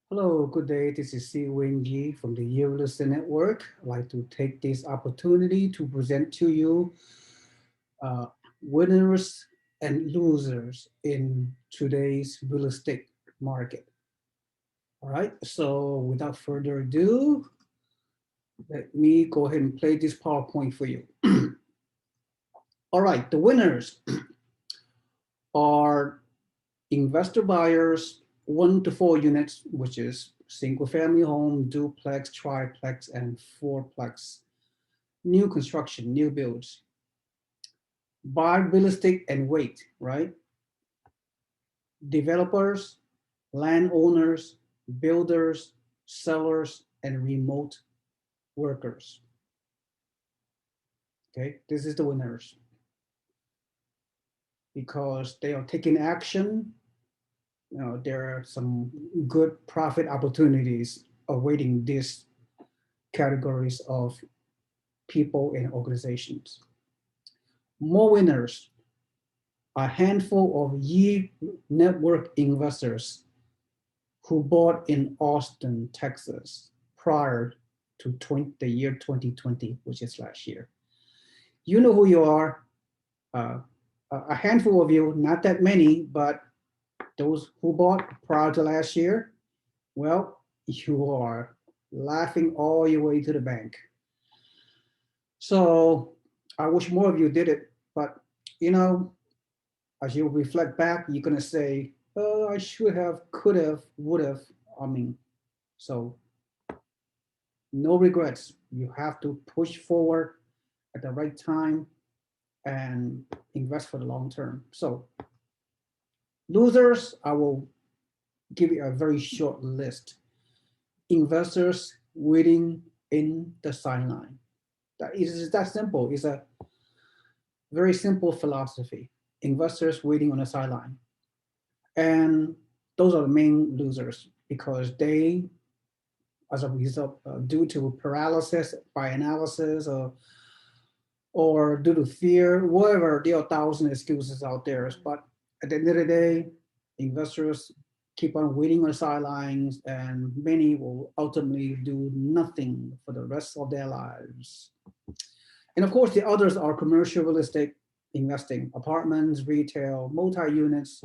Hello, good day. This is SeeWing Yee from the Year Listen Network. I'd like to take this opportunity to present to you uh, winners and losers in today's real estate market. All right, so without further ado, let me go ahead and play this PowerPoint for you. All right, the winners are investor buyers, 1 to 4 units, which is single family home, duplex, triplex, and fourplex. New construction, new builds. Buy real estate and wait, right? Developers, landowners, builders, sellers, and remote workers. Okay, this is the winners because they are taking action. There are some good profit opportunities awaiting these categories of people and organizations. More winners, a handful of Yee network investors who bought in Austin, Texas prior to the year 2020, which is last year. You know who you are. Uh, a handful of you, not that many, but those who bought prior to last year, well, you are laughing all your way to the bank. So I wish more of you did it, but you know, as you reflect back, you're gonna say, "Oh, I should have, could have, would have." I mean, so no regrets. You have to push forward at the right time and invest for the long term. So losers, I will give you a very short list. Investors waiting in the sideline. That is that simple. It's a very simple philosophy. Investors waiting on the sideline. And those are the main losers because they, as a result, due to paralysis by analysis or due to fear, whatever, there are 1,000 excuses out there. But at the end of the day, investors keep on waiting on the sidelines, and many will ultimately do nothing for the rest of their lives. And of course, the others are commercial real estate investing, apartments, retail, multi-units,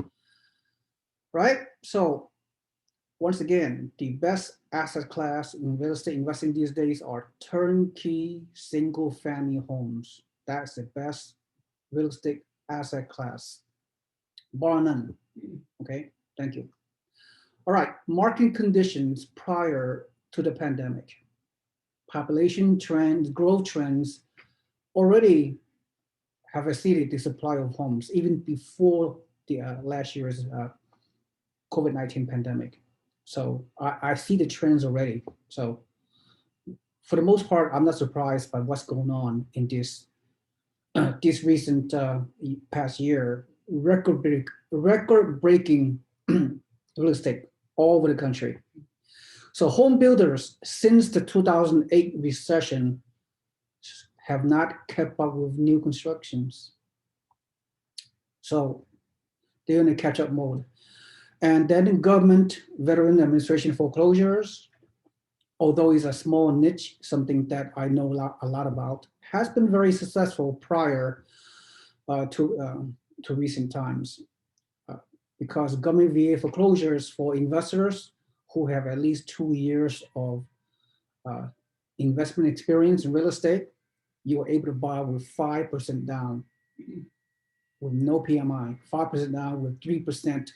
right? So once again, the best asset class in real estate investing these days are turnkey single family homes. That's the best real estate asset class, bar none. Okay, thank you. All right, market conditions prior to the pandemic. Population trends, growth trends already have exceeded the supply of homes even before the last year's COVID-19 pandemic. So I see the trends already. So for the most part, I'm not surprised by what's going on in this recent past year. Record breaking real estate all over the country. So home builders since the 2008 recession have not kept up with new constructions. So they're in a catch-up mode. And then in government, veteran administration foreclosures, although it's a small niche, something that I know a lot about, has been very successful prior to recent times. Uh, because government VA foreclosures for investors who have at least 2 years of uh, investment experience in real estate, you are able to buy with 5% down, with no PMI, 5% down with 3%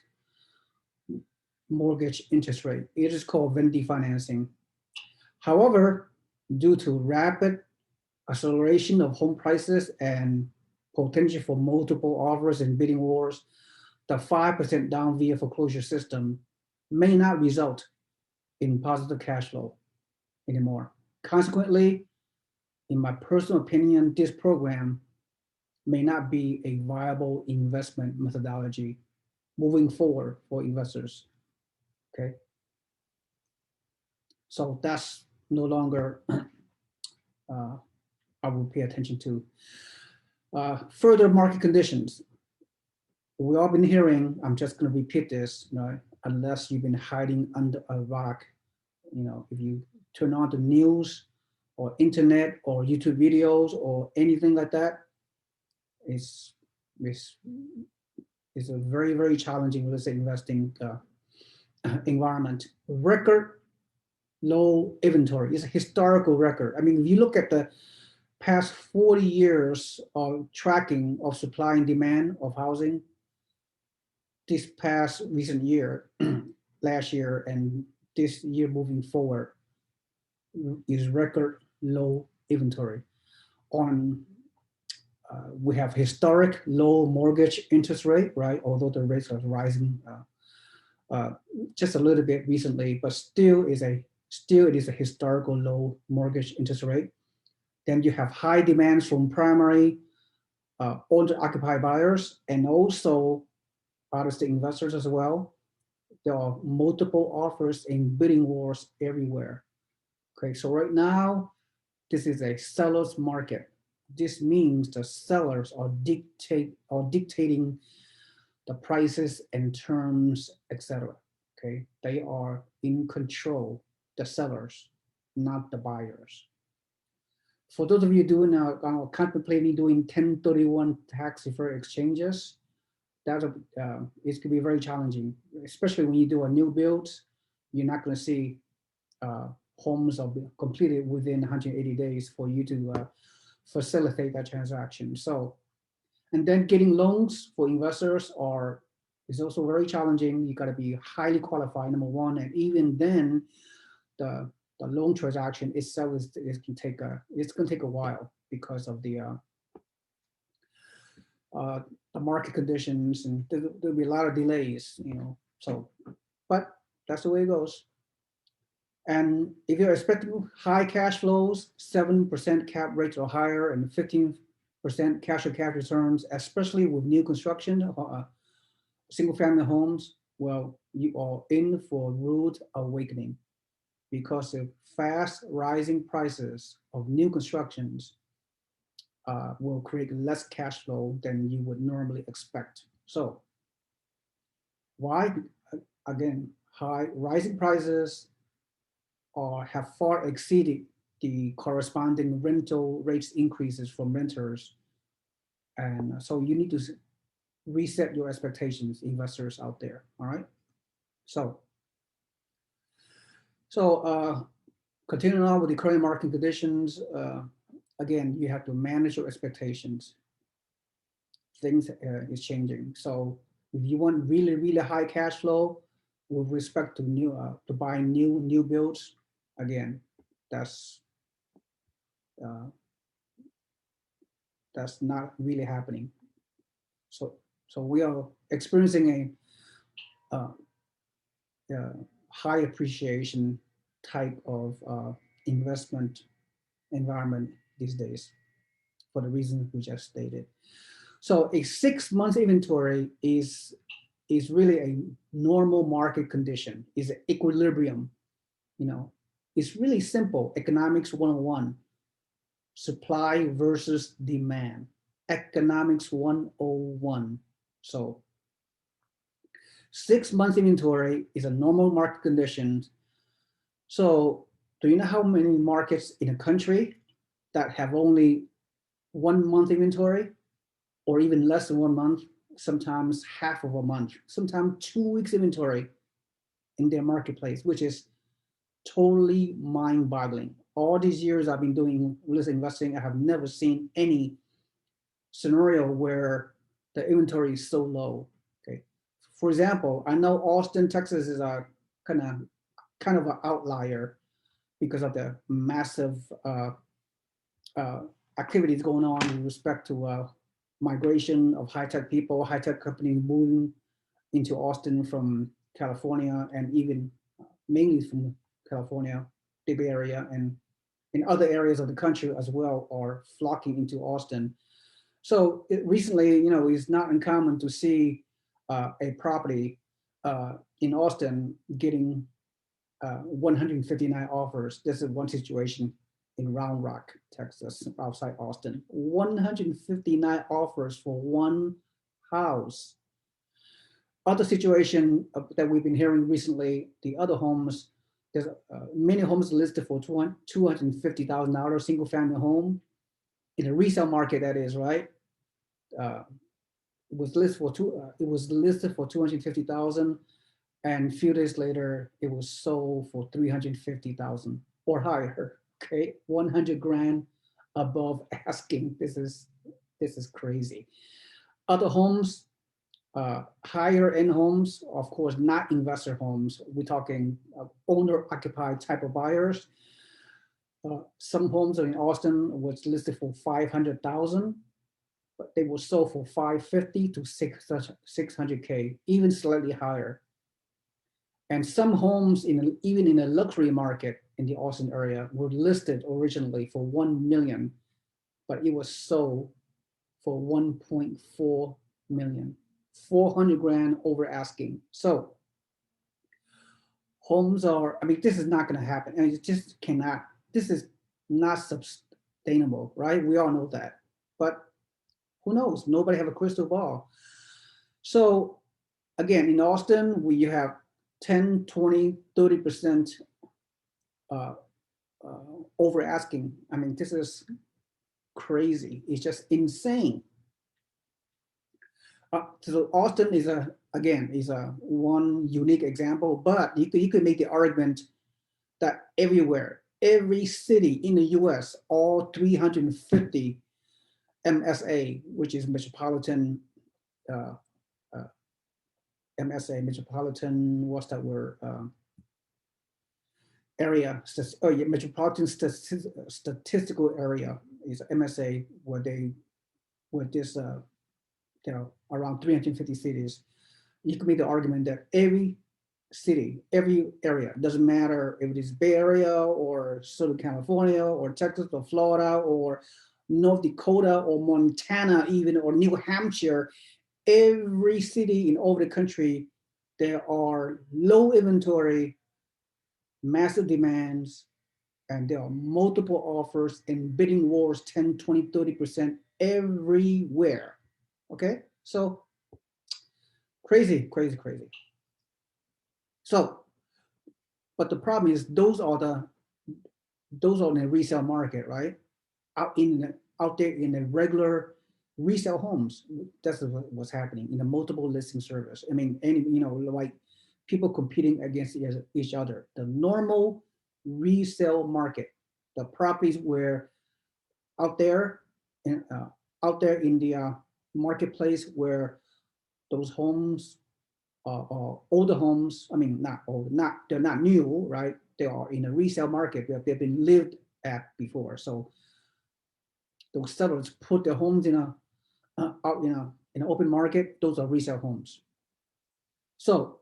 mortgage interest rate. It is called vending financing. However, due to rapid acceleration of home prices and potential for multiple offers and bidding wars, the 5% down via foreclosure system may not result in positive cash flow anymore. Consequently, in my personal opinion, this program may not be a viable investment methodology moving forward for investors. Okay, so that's no longer I will pay attention to. Further market conditions. We all been hearing, I'm just going to repeat this, unless you've been hiding under a rock. If you turn on the news or internet or YouTube videos or anything like that, it's, it's, it's a very, very challenging real estate investing environment. Record low inventory is a historical record. I mean, if you look at the past 40 years of tracking of supply and demand of housing, this past recent year, last year, and this year moving forward is record low inventory. We have historic low mortgage interest rate, right? Although the rates are rising just a little bit recently, but still it is a historical low mortgage interest rate. Then you have high demands from primary owner-occupied buyers and also out-of-state investors as well. There are multiple offers and bidding wars everywhere. Okay, so right now, this is a seller's market. This means the sellers are dictating the prices and terms, etc. Okay, they are in control, the sellers, not the buyers. For those of you contemplating doing 1031 tax-deferred exchanges, it could be very challenging, especially when you do a new build. You're not going to see homes are completed within 180 days for you to facilitate that transaction. So, and then getting loans for investors is also very challenging. You got to be highly qualified, number one, and even then, the loan transaction itself is going to take a while because of the market conditions, and there'll be a lot of delays, So, but that's the way it goes. And if you're expecting high cash flows, 7% cap rates or higher, and 15% cash on cash returns, especially with new construction, single-family homes, well, you are in for a rude awakening, because the fast rising prices of new constructions will create less cash flow than you would normally expect. So why? Again, high rising prices have far exceeded the corresponding rental rates increases from renters. And so you need to reset your expectations, investors out there, all right? So continuing on with the current market conditions, again, you have to manage your expectations. Things is changing. So if you want really, really high cash flow with respect to buying new builds, again, that's not really happening. So we are experiencing a high appreciation type of investment environment these days for the reasons we just stated. So a 6 month inventory is really a normal market condition, is an equilibrium. It's really simple, economics 101, supply versus demand, economics 101. So 6 month inventory is a normal market condition. So do you know how many markets in a country that have only 1 month inventory, or even less than 1 month, sometimes half of a month, sometimes 2 weeks inventory in their marketplace, which is totally mind-boggling. All these years I've been doing real estate investing, I have never seen any scenario where the inventory is so low. Okay, for example, I know Austin, Texas is a kind of an outlier because of the massive activities going on with respect to migration of high-tech people, high-tech companies moving into Austin from California, and even mainly from California, the Bay Area, and in other areas of the country as well are flocking into Austin. So recently, it's not uncommon to see a property in Austin getting 159 offers. This is one situation in Round Rock, Texas, outside Austin. 159 offers for one house. Other situation that we've been hearing recently, the other homes, there's many homes listed for $250,000 single family home in the resale market. That is right. Uh, it was listed for it was listed for 250,000, and a few days later, it was sold for 350,000 or higher. Okay, 100 grand above asking. This is crazy. Other homes, higher end homes, of course, not investor homes. We're talking owner occupied type of buyers. Some homes in Austin was listed for 500,000, but they were sold for 550 to 600K, even slightly higher. And some homes even in the luxury market in the Austin area were listed originally for 1 million, but it was sold for 1.4 million, 400 grand over asking. So homes are, I mean, this is not going to happen. And it just cannot, this is not sustainable, right? We all know that. But who knows? Nobody have a crystal ball. So again, in Austin, you have 10, 20, 30% over asking. I mean, this is crazy. It's just insane. So Austin is a one unique example, but you could make the argument that everywhere, every city in the U.S., all 350 MSA, which is metropolitan uh, uh, MSA, metropolitan, what's that word? Area, oh yeah, metropolitan statistical area is MSA, where this around 350 cities. You can make the argument that every city, every area, doesn't matter if it is Bay Area or Southern California or Texas or Florida or North Dakota or Montana even, or New Hampshire, every city in over the country, there are low inventory, massive demands, and there are multiple offers and bidding wars 10, 20, 30% everywhere. Okay, so crazy, crazy, crazy. So, but the problem is those are in the resale market, right? Out there in the regular resale homes. That's what's happening in the multiple listing service. I mean, like people competing against each other. The normal resale market, the properties where out there in the marketplace where those homes older homes. I mean, not old, they're not new, right? They are in a resale market where they've been lived at before. So those settlers put their homes out in an open market. Those are resale homes. So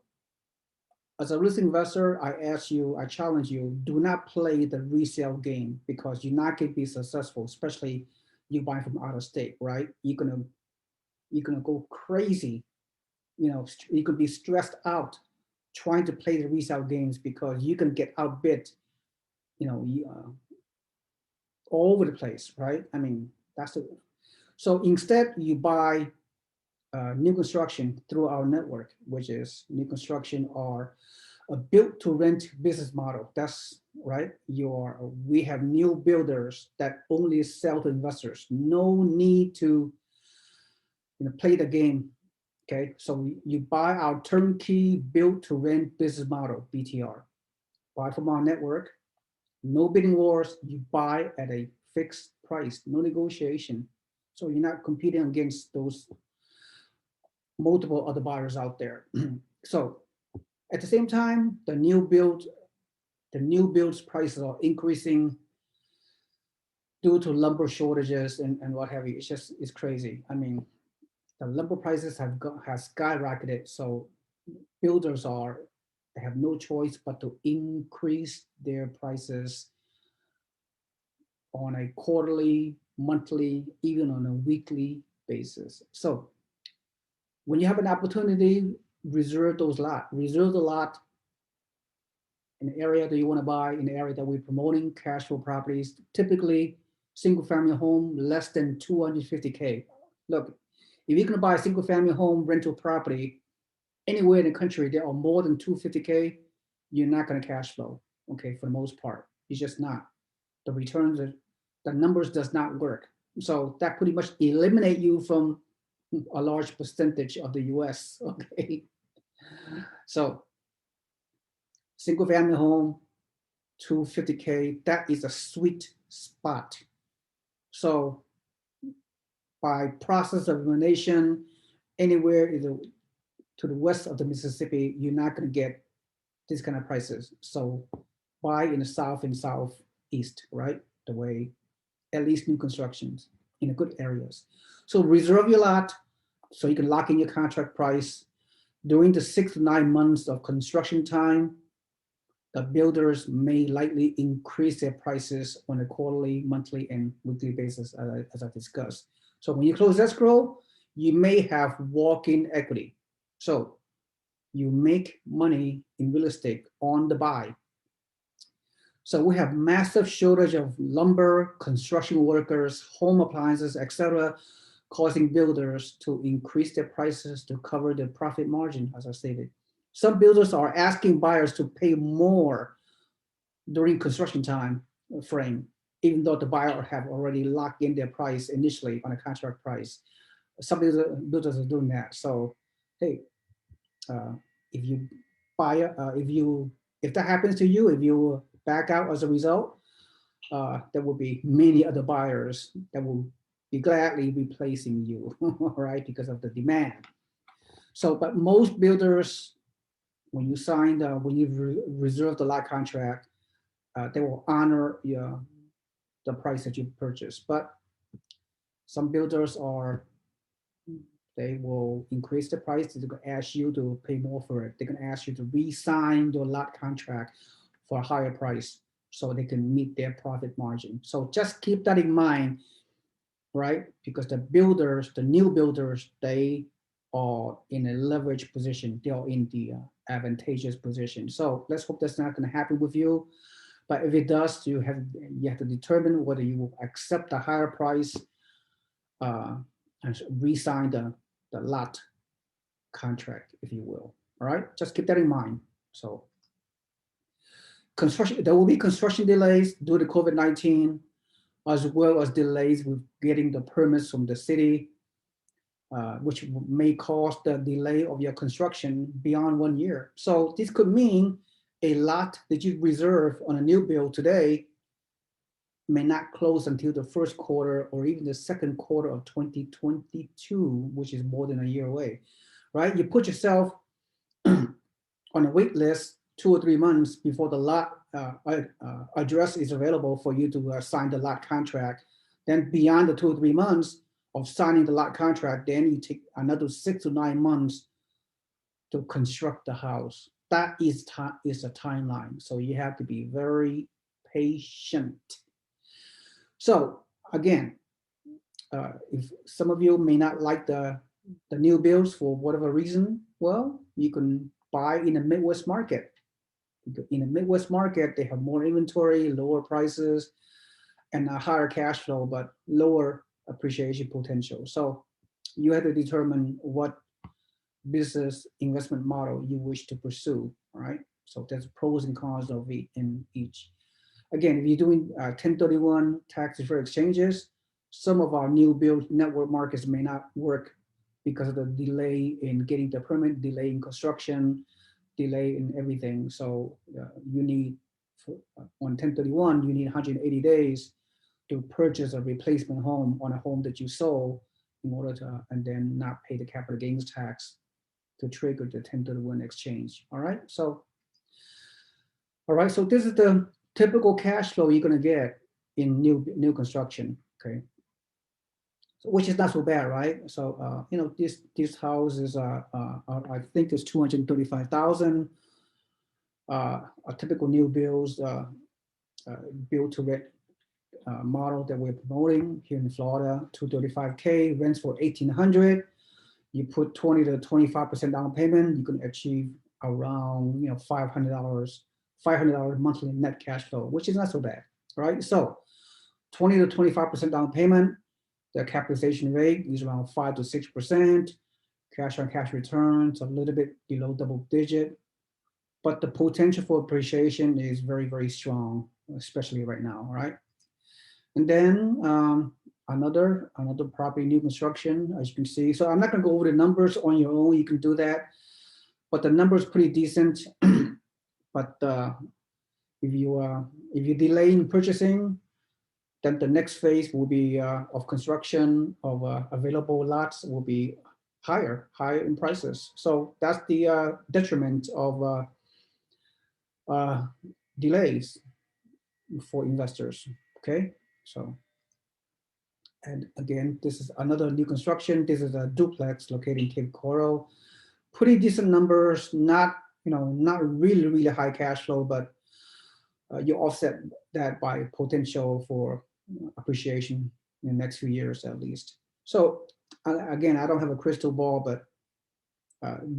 as a listing investor, I challenge you, do not play the resale game, because you're not going to be successful, especially you buy from out of state, right? You're gonna go crazy. You could be stressed out trying to play the resale games, because you can get outbid, all over the place, right? I mean, so instead you buy new construction through our network, which is new construction or a built to rent business model. That's right. We have new builders that only sell to investors. No need to play the game. Okay, so you buy our turnkey built to rent business model, BTR. Buy from our network, no bidding wars, you buy at a fixed price, no negotiation. So you're not competing against those multiple other buyers out there. So at the same time, the new builds prices are increasing due to lumber shortages and what have you. It's crazy. I mean, the lumber prices have skyrocketed. So builders they have no choice but to increase their prices on a quarterly, monthly, even on a weekly basis. So when you have an opportunity, reserve the lot in the area that you want to buy, in the area that we're promoting, cash flow properties, typically single family home, less than 250K. Look, if you're going to buy a single family home rental property, Anywhere in the country, there are more than 250K, you're not going to cash flow. Okay, for the most part, it's just not. The returns, the numbers does not work. So that pretty much eliminate you from a large percentage of the US. Okay, so single family home, 250K, that is a sweet spot. So by process of elimination, anywhere to the west of the Mississippi, you're not going to get these kind of prices. So buy in the south and southeast, right? The way, at least new constructions in the good areas. So reserve your lot so you can lock in your contract price. During the 6 to 9 months of construction time, the builders may likely increase their prices on a quarterly, monthly, and weekly basis, as I discussed. So when you close escrow, you may have walk-in equity. So you make money in real estate on the buy. So we have massive shortage of lumber, construction workers, home appliances, etc., causing builders to increase their prices to cover their profit margin, as I stated. Some builders are asking buyers to pay more during construction time frame, even though the buyer have already locked in their price initially on a contract price. Some builders are doing that. So, hey, if you buy, if that happens to you, if you back out as a result, there will be many other buyers that will be gladly replacing you, right, because of the demand. So, but most builders, when you sign, when you reserve the lot contract, they will honor the price that you purchased. But some builders they will increase the price. They're going to ask you to pay more for it. They're going to ask you to re-sign your lot contract for a higher price so they can meet their profit margin. So just keep that in mind, right? Because the builders, the new builders, they are in a leverage position. They are in the advantageous position. So let's hope that's not going to happen with you. But if it does, you have to determine whether you will accept the higher price and re-sign the lot contract, if you will. All right, just keep that in mind. So construction, there will be construction delays due to COVID-19, as well as delays with getting the permits from the city, which may cause the delay of your construction beyond 1 year. So this could mean a lot that you reserve on a new build today may not close until the first quarter or even the second quarter of 2022, which is more than a year away, right? You put yourself on a wait list 2 or 3 months before the lot address is available for you to sign the lot contract. Then beyond the 2 or 3 months of signing the lot contract, then you take another 6 to 9 months to construct the house. That is a timeline. So you have to be very patient. So again, if some of you may not like the new builds for whatever reason, well, you can buy in the Midwest market. In the Midwest market, they have more inventory, lower prices, and a higher cash flow, but lower appreciation potential. So you have to determine what business investment model you wish to pursue, all right? So there's pros and cons of it in each. Again, if you're doing 1031 tax-deferred exchanges, some of our new build network markets may not work because of the delay in getting the permit, delay in construction, delay in everything. So you need, on 1031, you need 180 days to purchase a replacement home on a home that you sold in order to, and then not pay the capital gains tax to trigger the 1031 exchange, all right? So, all right, so this is the typical cash flow you're going to get in new construction, okay? So, which is not so bad, right? So you know, this house is I think it's 235,000. A typical new builds build to rent model that we're promoting here in Florida, 235K, rents for 1,800. You put 20 to 25% down payment, you can achieve around $500 monthly net cash flow, which is not so bad, right? So 20 to 25% down payment, the capitalization rate is around 5 to 6%. cash on cash returns a little bit below double digit, but the potential for appreciation is very, very strong, especially right now, right? And then another property, new construction, as you can see. So I'm not gonna go over the numbers on your own, you can do that, but the number's pretty decent. But if you delay in purchasing, then the next phase will be of construction of available lots will be higher in prices. So that's the detriment of delays for investors. Okay, so and again, this is another new construction. This is a duplex located in Cape Coral. Pretty decent numbers, not not really high cash flow, but you offset that by potential for appreciation in the next few years at least. So again, I don't have a crystal ball, but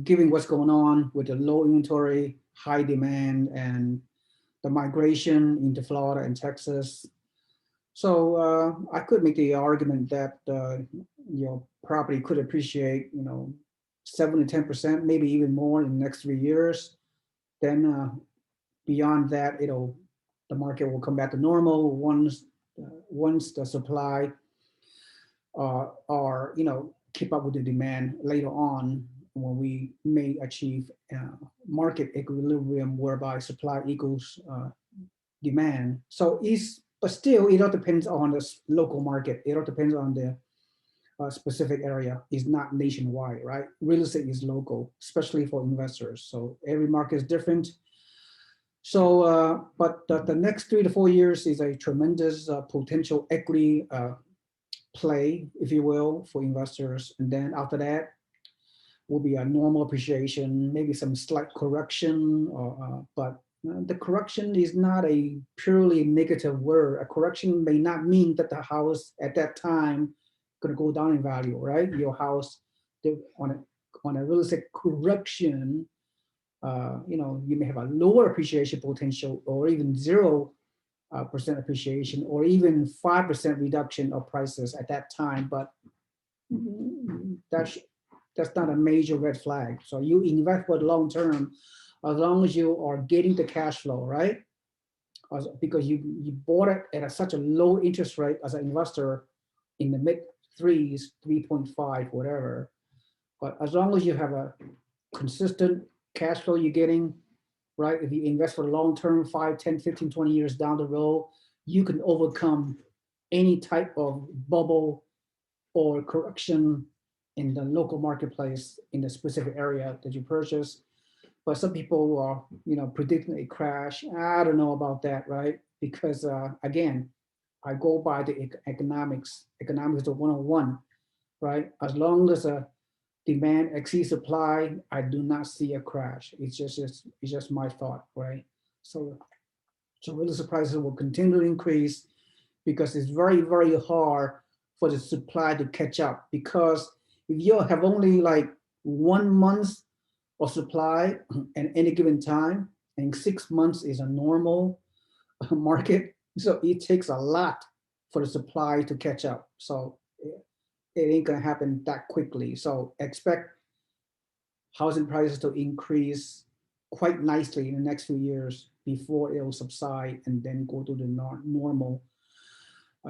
given what's going on with the low inventory, high demand, and the migration into Florida and Texas, so I could make the argument that your property could appreciate 7 to 10%, maybe even more in the next 3 years. Then beyond that, the market will come back to normal once the supply are keep up with the demand later on, when we may achieve market equilibrium whereby supply equals demand. So but still it all depends on the local market. It all depends on the specific area. Is not nationwide, right? Real estate is local, especially for investors. So every market is different. So, but the next 3 to 4 years is a tremendous potential equity play, if you will, for investors. And then after that will be a normal appreciation, maybe some slight correction, but the correction is not a purely negative word. A correction may not mean that the house at that time going to go down in value, right? Your house on a real estate correction, you may have a lower appreciation potential, or even 0% appreciation, or even 5% reduction of prices at that time. But that's not a major red flag. So you invest for the long term, as long as you are getting the cash flow, right? Because you bought it at such a low interest rate as an investor in the mid threes, 3.5, whatever. But as long as you have a consistent cash flow you're getting, right? If you invest for the long term, 5, 10, 15, 20 years down the road, you can overcome any type of bubble or correction in the local marketplace in the specific area that you purchase. But some people are, predicting a crash. I don't know about that, right? Because again, I go by the economics. Economics is the 101, right? As long as demand exceeds supply, I do not see a crash. It's just my thought, right? So real estate prices will continue to increase because it's very, very hard for the supply to catch up. Because if you have only like 1 month of supply at any given time, and 6 months is a normal market, so it takes a lot for the supply to catch up. So it ain't gonna happen that quickly. So expect housing prices to increase quite nicely in the next few years before it will subside and then go to the normal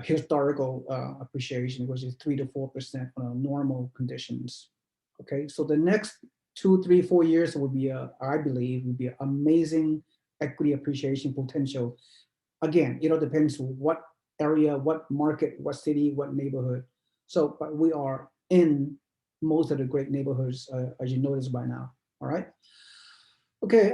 historical appreciation, which is 3 to 4% on normal conditions. Okay, so the next 2, 3, 4 years will be, I believe, will be an amazing equity appreciation potential. Again, it all depends what area, what market, what city, what neighborhood. So, but we are in most of the great neighborhoods, as you noticed by now. All right. Okay.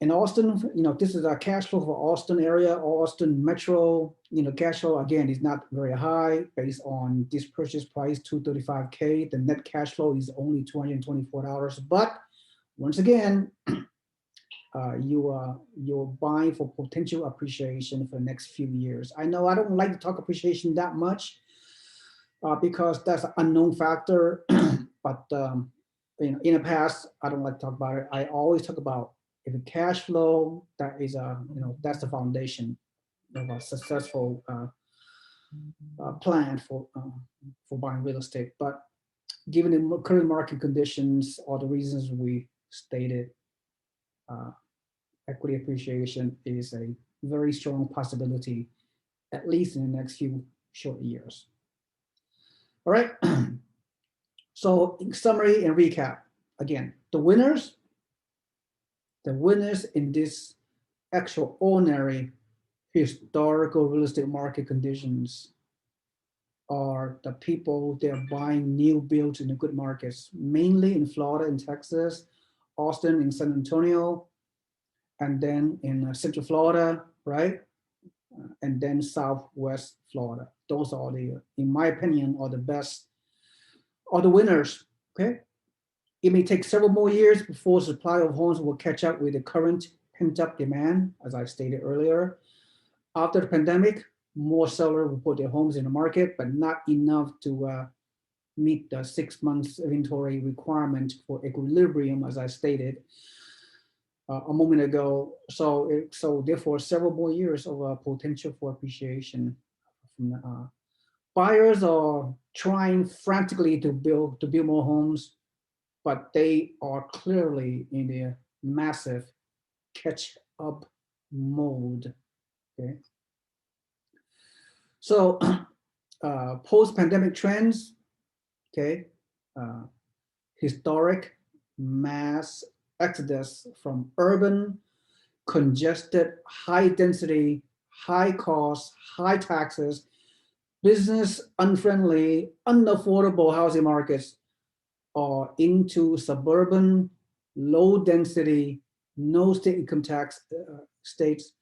In Austin, this is our cash flow for Austin area, Austin Metro. Cash flow again is not very high based on this purchase price, $235K. The net cash flow is only $224. But once again, you're buying for potential appreciation for the next few years. I know I don't like to talk appreciation that much because that's an unknown factor. But in the past, I don't like to talk about it. I always talk about if the cash flow, that is that's the foundation of a successful plan for buying real estate. But given the current market conditions or the reasons we stated, uh, equity appreciation is a very strong possibility, at least in the next few short years. All right. So in summary and recap, again, the winners in this extraordinary historical real estate market conditions are the people that are buying new builds in the good markets, mainly in Florida and Texas, Austin and San Antonio, and then in Central Florida, right? And then Southwest Florida. Those are the, in my opinion, are the best, are the winners, okay? It may take several more years before supply of homes will catch up with the current pent-up demand, as I stated earlier. After the pandemic, more sellers will put their homes in the market, but not enough to meet the 6 months inventory requirement for equilibrium, as I stated a moment ago. So therefore, several more years of potential for appreciation. Buyers are trying frantically to build more homes, but they are clearly in a massive catch-up mode. Okay. So post-pandemic trends, okay, historic mass exodus from urban, congested, high density, high cost, high taxes, business unfriendly, unaffordable housing markets are into suburban, low density, no state income tax states,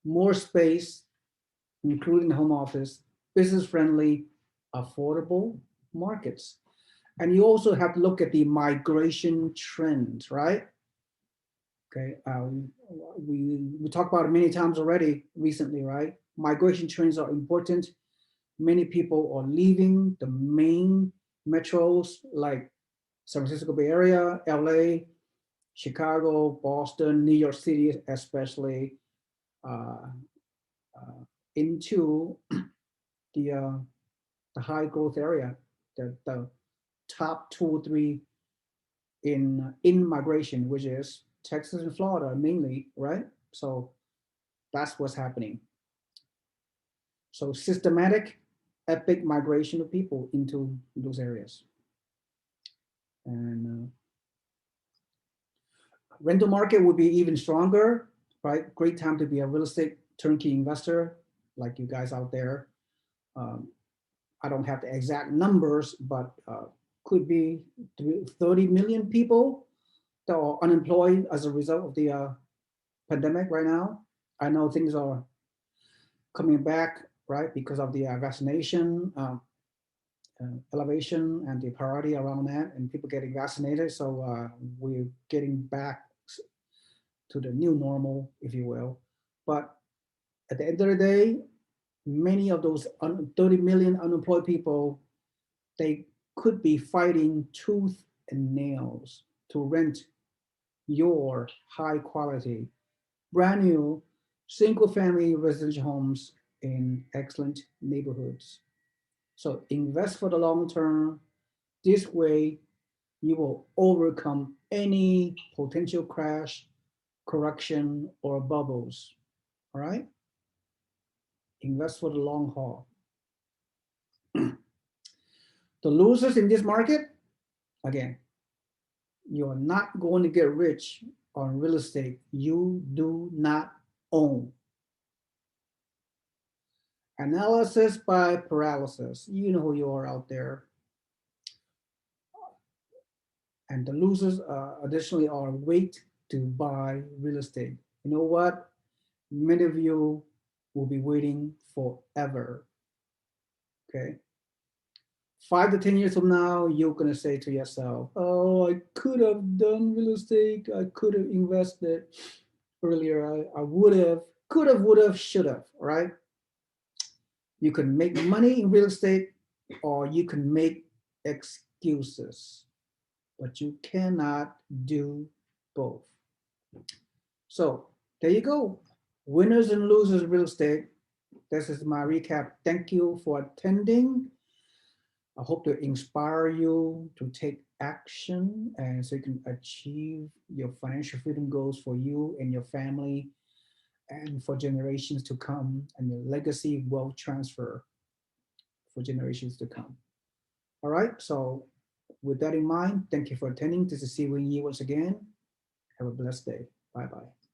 more space, including the home office, business friendly, affordable markets. And you also have to look at the migration trends, right? Okay, we talked about it many times already recently, right? Migration trends are important. Many people are leaving the main metros like San Francisco Bay Area, LA, Chicago, Boston, New York City, especially uh, into the high growth area, the top 2 or 3 in migration, which is Texas and Florida mainly, right? So that's what's happening. So systematic, epic migration of people into those areas. And rental market would be even stronger, right? Great time to be a real estate turnkey investor like you guys out there. I don't have the exact numbers, but could be 30 million people that are unemployed as a result of the pandemic right now. I know things are coming back, right, because of the vaccination elevation and the priority around that and people getting vaccinated. So we're getting back to the new normal, if you will. But at the end of the day, many of those 30 million unemployed people, they could be fighting tooth and nails to rent your high quality, brand new, single family residential homes in excellent neighborhoods. So invest for the long term. This way, you will overcome any potential crash, correction, or bubbles. All right? Invest for the long haul. The losers in this market, again, you are not going to get rich on real estate you do not own. Analysis by paralysis. You know who you are out there. And the losers additionally are wait to buy real estate. You know what? Many of you will be waiting forever. Okay. 5 to 10 years from now, you're going to say to yourself, oh, I could have done real estate. I could have invested earlier. I would have, could have, would have, should have, right? You can make money in real estate or you can make excuses, but you cannot do both. So there you go. Winners and losers in real estate. This is my recap. Thank you for attending. I hope to inspire you to take action and so you can achieve your financial freedom goals for you and your family and for generations to come, and the legacy will transfer for generations to come. All right. So with that in mind, thank you for attending. This is SeeWing Yee once again. Have a blessed day. Bye bye.